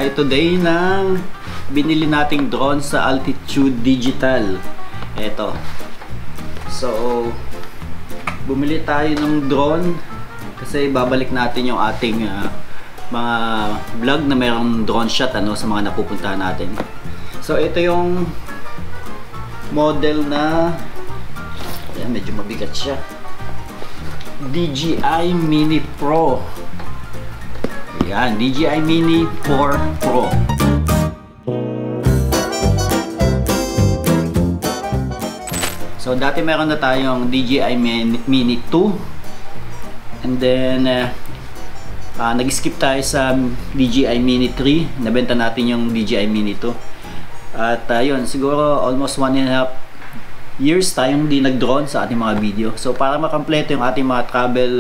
tayo today ng binili nating drone sa Altitude Digital. Eto. So, bumili tayo ng drone kasi babalik natin yung ating mga vlog na mayroong drone shot sa mga napupuntahan natin. So, ito yung model na medyo mabigat siya. DJI Mini Pro. Yan, DJI Mini 4 Pro. So dati meron na tayong DJI Mini 2. And then nag-skip tayo sa DJI Mini 3. Nabenta natin yung DJI Mini 2. At yun, siguro almost 1.5 years tayong di nag-drone sa ating mga video. So para makampleto yung ating mga travel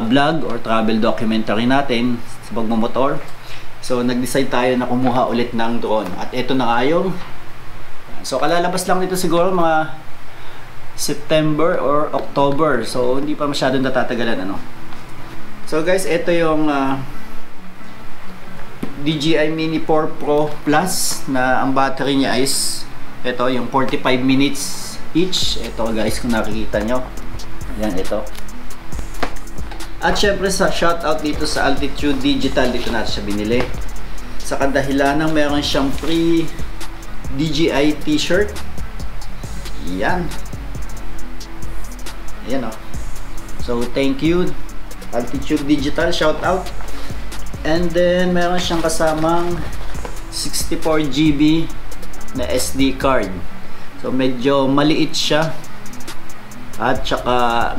vlog or travel documentary natin sa pagmamotor, so nag-decide tayo na kumuha ulit ng drone. At ito na nga yung, so kalalabas lang dito siguro mga September or October, so hindi pa masyadong natatagalan So guys, ito yung DJI Mini 4 Pro Plus na ang battery niya is ito yung 45 minutes each. Ito guys, kung nakikita nyo, yan, ito. At syempre sa shoutout dito sa Altitude Digital, dito natin siya binili sa kadahilanang meron siyang free DJI t-shirt. Yan. Ayan So thank you Altitude Digital, shoutout. And then meron siyang kasamang 64GB na SD card. So medyo maliit siya. At saka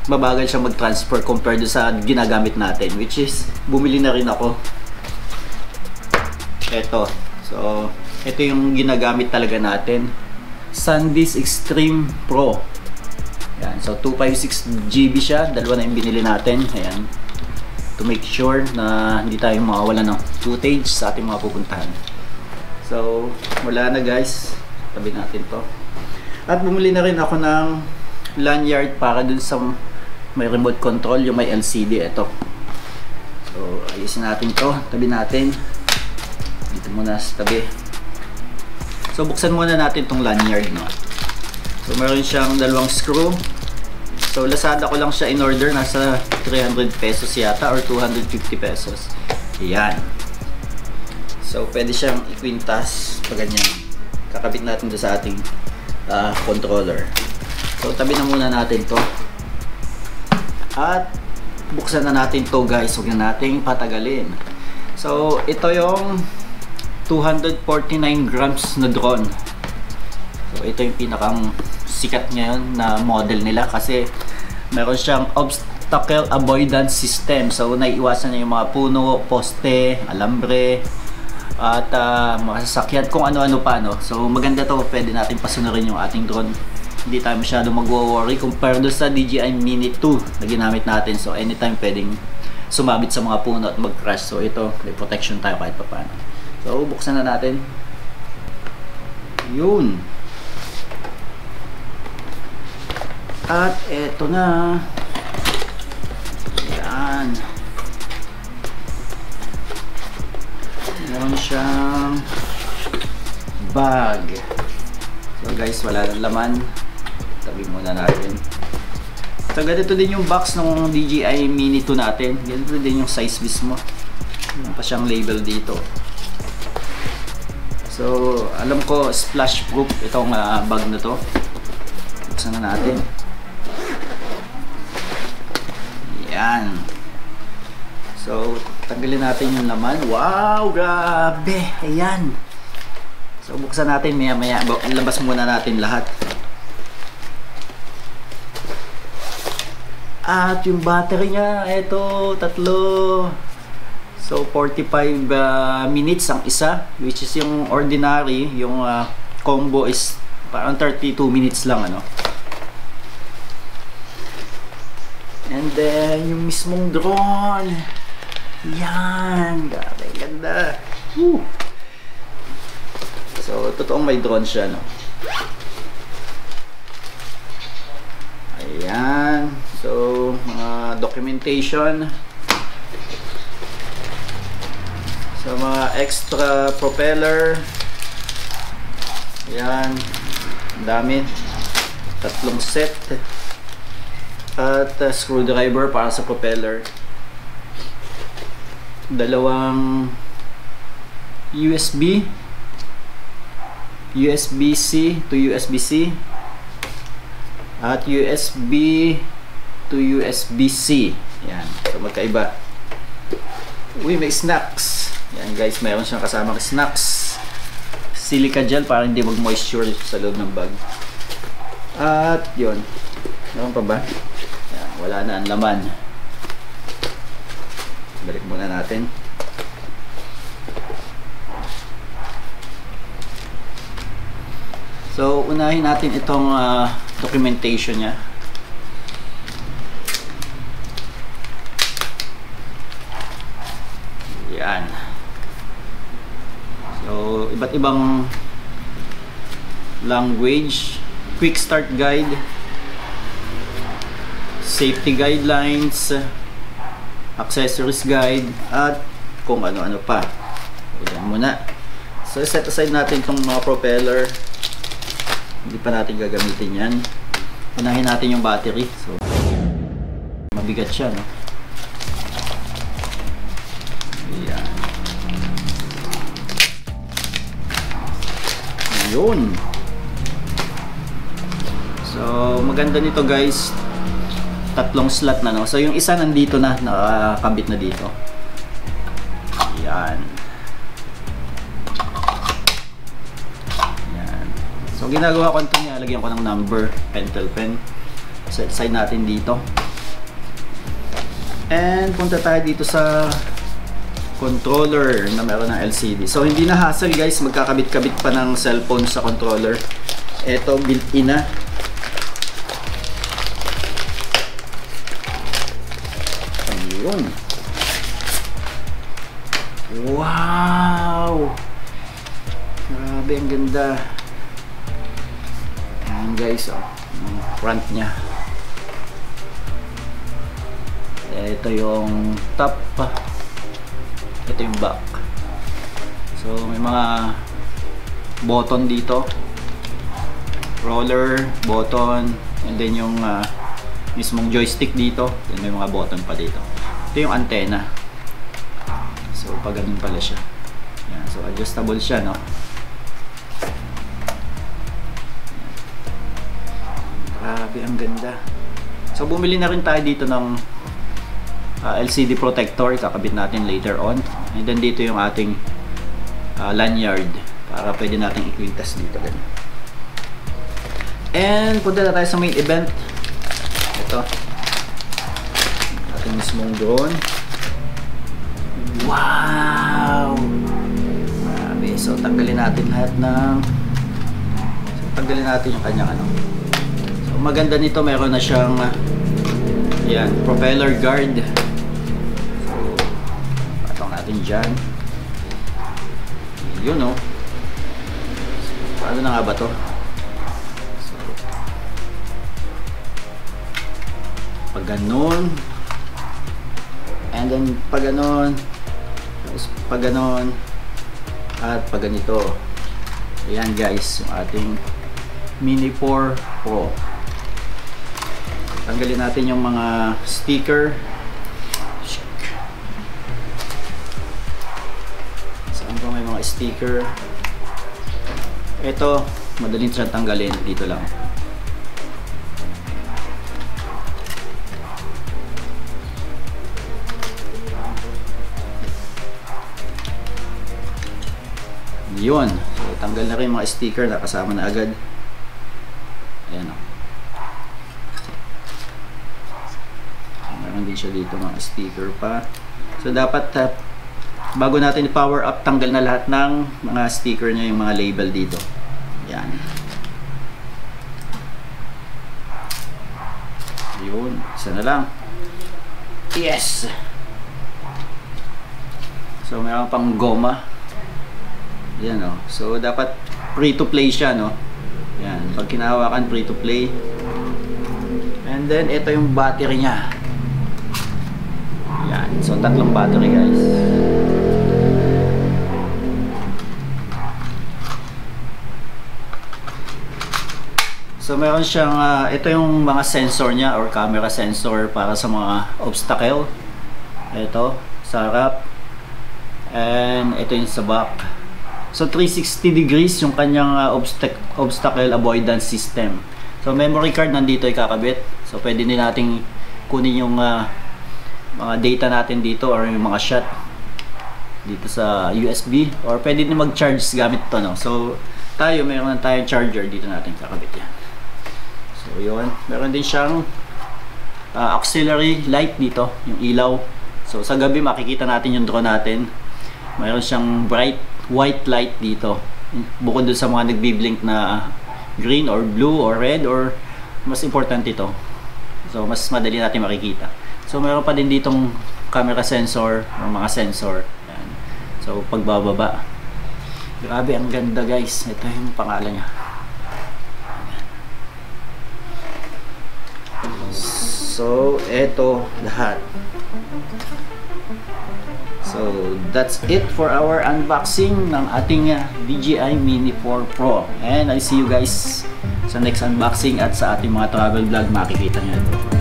mabagal siya mag-transfer compared sa ginagamit natin, which is bumili na rin ako. Ito. So, ito yung ginagamit talaga natin. SanDisk Extreme Pro. Yan. So, 256GB siya. Dalawa na yung binili natin. Ayan. To make sure na hindi tayo mawawala ng footage sa ating mga pupuntahan. So, wala na guys. Tabi natin to. At bumili na rin ako ng lanyard para dun sa may remote control, yung may LCD. Ito. So, ayusin natin to. Tabi natin. Dito muna sa tabi. So, buksan muna natin tong lanyard, So, meron siyang dalawang screw. So, Lazada ko lang siya in order. Nasa 300 pesos yata or 250 pesos. Ayan. So, pwede siyang ikwintas pag ganyan. Kakabit natin doon sa ating controller. So, tabi na muna natin to. At buksan na natin to guys. Huwag na nating patagalin. So, ito yung 249 grams na drone. So, ito yung pinakang sikat ngayon na model nila kasi meron siyang obstacle avoidance system. So, naiiwasan niya yung mga puno, poste, alambre, at mga sasakyan, kung ano-ano pa. So, maganda to. Pwede natin pasunurin yung ating drone. Hindi tayo masyado mag-worry compared sa DJI Mini 2 na ginamit natin. So anytime pwedeng sumabit sa mga puno at mag-crash. So ito, may protection tayo kahit pa paano. So buksan na natin. Yun. At eto na. Yan. Meron siyang bag. So guys, wala nang laman. Tabi muna natin. So ganito din yung box ng DJI Mini 2 natin. Ganito din yung size mismo. Meron pa siyang label dito. So alam ko splash proof itong bag na to. Buksan na natin. Yan. So tanggalin natin yung laman. Wow, grabe. Ayan. So buksan natin maya-maya. Labas muna natin lahat. At yung battery niya, ito, tatlo. So 45 minutes ang isa, which is yung ordinary, yung combo is parang 32 minutes lang And then yung mismong drone. Yan, grabe, ganda. Woo. So totoong may drone siya, Ayan. So mga documentation. So mga extra propeller. Yan. Ang dami. 3 set. At screwdriver para sa propeller. 2 USB-C to USB-C at USB to USB-C. Yan. So magkaiba. Uy, may snacks. Yan guys, mayroon siyang kasamang snacks. Silica gel para hindi mag-moisture sa loob ng bag. At yun. Meron pa ba? Yan, wala na ang laman. Balik muna natin. So, unahin natin itong documentation niya. Yan. So, iba't ibang language, quick start guide, safety guidelines, accessories guide, at kung ano-ano pa. Yan muna. So, set aside natin itong mga propeller. Hindi pa natin gagamitin yan. Unahin natin yung battery. So, mabigat siya, no? Ayan. Yun. So, maganda nito guys. 3 slot na, no? So, yung isa nandito na, nakakabit na dito. Ayan. So, ginagawa ko ito niya, lagyan ko ng number, pentel pen. Set side natin dito. And punta tayo dito sa controller na meron ng LCD. So, hindi na hassle guys, magkakabit-kabit pa ng cellphone sa controller. Ito, built-in na. Ayun. Wow! Grabe, ang ganda. Guys, yung front nya. Ito yung top, ito yung back. So may mga button dito, roller button, and then yung mismong joystick dito, then may mga button pa dito. Ito yung antenna. So pag ganun pala siya. Yan. So adjustable siya, no? Grabe, ang ganda. So bumili na rin tayo dito ng LCD protector, kakabit natin later on. And then dito yung ating lanyard para pwede natin i-quintas dito din. And punta na tayo sa main event. Ito, ating mismong drone. Wow! Grabe. So tanggalin natin lahat ng tanggalin natin yung kanyang ano. Maganda nito, meron na siyang yan, propeller guard. So, patong natin dyan. Yun, no? Paano na nga ba to? So, pag ganun, and then pag ganun, tapos pag ganun, at pag ganito. Ayan guys, yung ating Mini 4 Pro. Tanggalin natin yung mga sticker. Saan pa may mga sticker? Ito, madaling siyang tanggalin. Dito lang. Yun. So, tanggal na rin mga sticker na kasama na agad. Ayan o. Meron din siya dito mga sticker pa. So dapat bago natin i-power up, tanggal na lahat ng mga sticker niya, yung mga label dito. Yan. Yun, isa na lang. Yes. So meron pang goma. Yan o. So dapat free to play siya, no. Yan, pag kinahawakan, free to play. And then ito yung battery niya. Yan. So, 3 battery guys. So meron siyang, ito yung mga sensor niya or camera sensor para sa mga obstacle. Ito, sa harap. And ito yung sa back. So 360 degrees yung kanyang obstacle avoidance system. So memory card nandito ikakabit. So pwede din nating kunin yung mga data natin dito or yung mga shot dito sa USB, or pwede din mag-charge gamit ito, no? So tayo, meron na tayong charger dito natin kakabit yan. So yun, meron din siyang auxiliary light dito, yung ilaw. So sa gabi makikita natin yung drone natin. Meron siyang bright white light dito, bukod dun sa mga nagbi-blink na green or blue or red, or mas important ito. So mas madali natin makikita. So meron pa din ditong camera sensor or mga sensor. Yan. So pagbababa, grabe ang ganda guys. Ito yung pangalan niya. So ito lahat. So that's it for our unboxing ng ating DJI Mini 4 Pro. And I see you guys sa next unboxing at sa ating mga travel vlog. Makikita nyo ito.